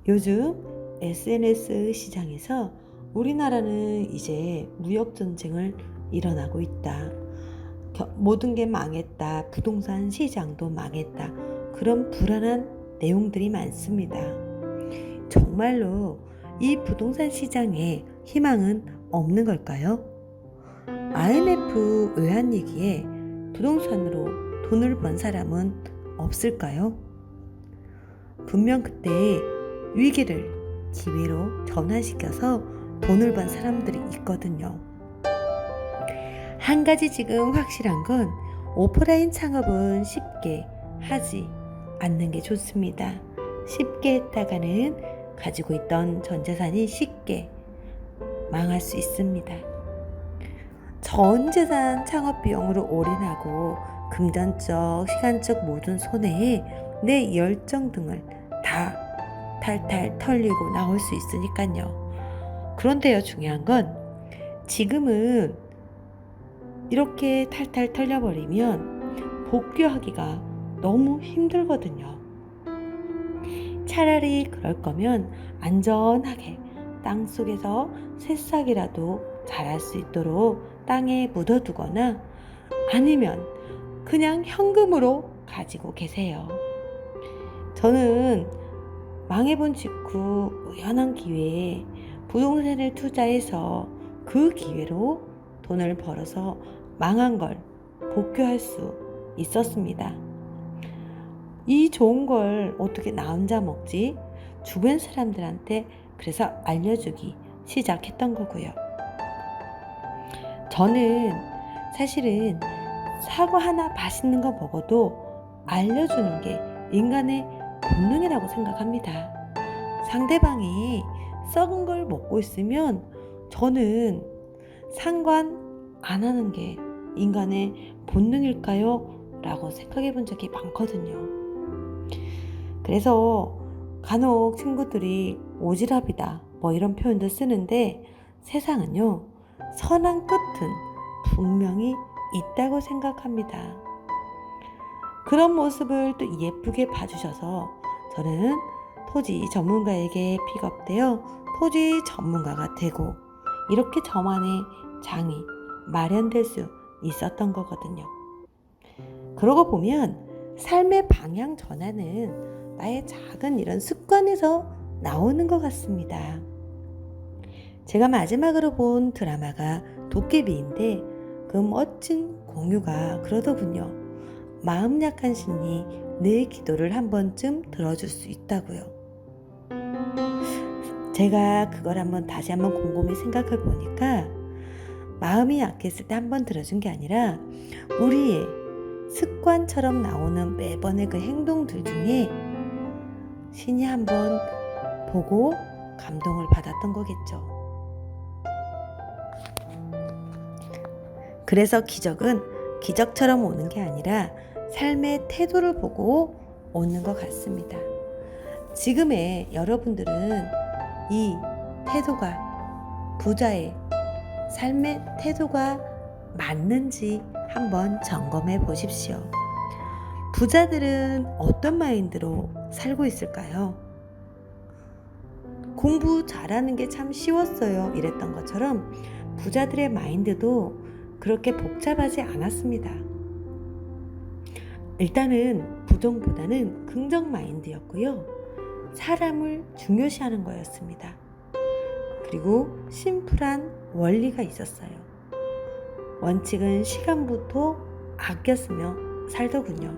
요즘 SNS 시장에서 우리나라는 이제 무역전쟁을 일어나고 있다. 모든 게 망했다. 부동산 시장도 망했다. 그런 불안한 내용들이 많습니다. 정말로 이 부동산 시장에 희망은 없는 걸까요? IMF 외환위기에 부동산으로 돈을 번 사람은 없을까요? 분명 그때 위기를 기회로 전환시켜서 돈을 번 사람들이 있거든요. 한 가지 지금 확실한 건 오프라인 창업은 쉽게 하지 않는 게 좋습니다. 쉽게 했다가는 가지고 있던 전 재산이 쉽게 망할 수 있습니다. 전 재산 창업 비용으로 올인하고 금전적, 시간적 모든 손해에 내 열정 등을 다 탈탈 털리고 나올 수 있으니까요. 그런데요, 중요한 건 지금은 이렇게 탈탈 털려버리면 복귀하기가 너무 힘들거든요. 차라리 그럴 거면 안전하게 땅속에서 새싹이라도 자랄 수 있도록 땅에 묻어두거나 아니면 그냥 현금으로 가지고 계세요. 저는 망해본 직후 우연한 기회에 부동산을 투자해서 그 기회로 돈을 벌어서 망한 걸 복귀할 수 있었습니다. 이 좋은 걸 어떻게 나 혼자 먹지? 주변 사람들한테 그래서 알려주기 시작했던 거고요. 저는 사실은 사과 하나 맛있는 거 먹어도 알려주는 게 인간의 본능이라고 생각합니다. 상대방이 썩은 걸 먹고 있으면 저는 상관 안 하는 게 인간의 본능일까요? 라고 생각해 본 적이 많거든요. 그래서 간혹 친구들이 오지랖이다 뭐 이런 표현도 쓰는데 세상은요, 선한 끝은 분명히 있다고 생각합니다. 그런 모습을 또 예쁘게 봐주셔서 저는 토지 전문가에게 픽업되어 토지 전문가가 되고 이렇게 저만의 장이 마련될 수 있었던 거거든요. 그러고 보면 삶의 방향 전환은 나의 작은 이런 습관에서 나오는 것 같습니다. 제가 마지막으로 본 드라마가 도깨비인데 그 멋진 공유가 그러더군요. 마음 약한 신이 내 기도를 한 번쯤 들어줄 수 있다고요. 제가 그걸 다시 한번 곰곰이 생각해 보니까 마음이 약했을 때 한 번 들어준 게 아니라 우리의 습관처럼 나오는 매번의 그 행동들 중에 신이 한 번 보고 감동을 받았던 거겠죠. 그래서 기적은 기적처럼 오는 게 아니라 삶의 태도를 보고 오는 것 같습니다. 지금의 여러분들은 이 태도가 부자의 삶의 태도가 맞는지 한번 점검해 보십시오. 부자들은 어떤 마인드로 살고 있을까요? 공부 잘하는 게 참 쉬웠어요 이랬던 것처럼 부자들의 마인드도 그렇게 복잡하지 않았습니다. 일단은 부정보다는 긍정 마인드였고요. 사람을 중요시하는 거였습니다. 그리고 심플한 원리가 있었어요. 원칙은 시간부터 아껴 쓰며 살더군요.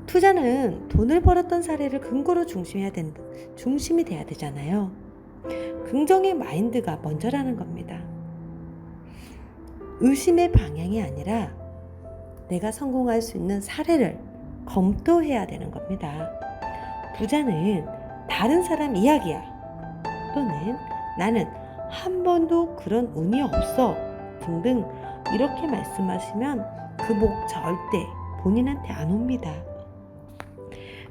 투자는 돈을 벌었던 사례를 근거로 중심이 돼야 되잖아요. 긍정의 마인드가 먼저라는 겁니다. 의심의 방향이 아니라 내가 성공할 수 있는 사례를 검토해야 되는 겁니다. 부자는 다른 사람 이야기야 또는 나는 한 번도 그런 운이 없어 등등 이렇게 말씀하시면 그 복 절대 본인한테 안 옵니다.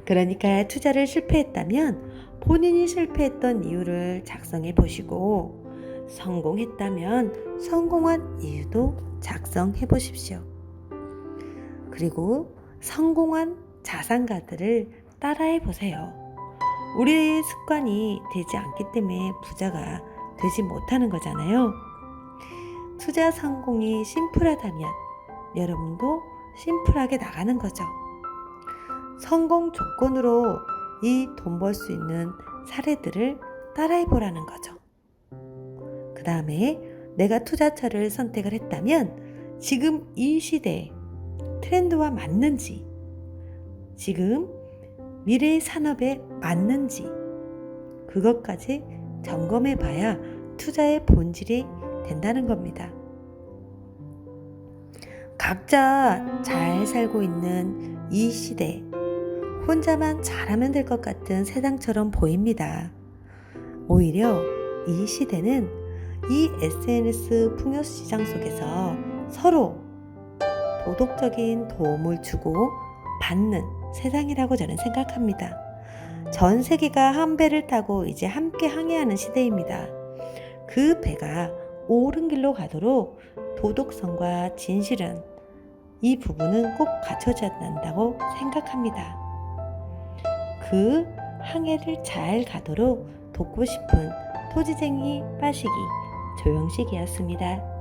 그러니까 투자를 실패했다면 본인이 실패했던 이유를 작성해 보시고 성공했다면 성공한 이유도 작성해 보십시오. 그리고 성공한 자산가들을 따라해 보세요. 우리의 습관이 되지 않기 때문에 부자가 되지 못하는 거잖아요. 투자 성공이 심플하다면 여러분도 심플하게 나가는 거죠. 성공 조건으로 이 돈 벌 수 있는 사례들을 따라해 보라는 거죠. 그 다음에 내가 투자처를 선택을 했다면 지금 이 시대의 트렌드와 맞는지, 지금 미래의 산업에 맞는지 그것까지 점검해 봐야 투자의 본질이 된다는 겁니다. 각자 잘 살고 있는 이 시대, 혼자만 잘하면 될 것 같은 세상처럼 보입니다. 오히려 이 시대는 이 SNS 풍요시장 속에서 서로 도덕적인 도움을 주고 받는 세상이라고 저는 생각합니다. 전 세계가 한 배를 타고 이제 함께 항해하는 시대입니다. 그 배가 옳은 길로 가도록 도덕성과 진실은 이 부분은 꼭 갖춰져야 한다고 생각합니다. 그 항해를 잘 가도록 돕고 싶은 토지쟁이 빠시기 조영식이었습니다.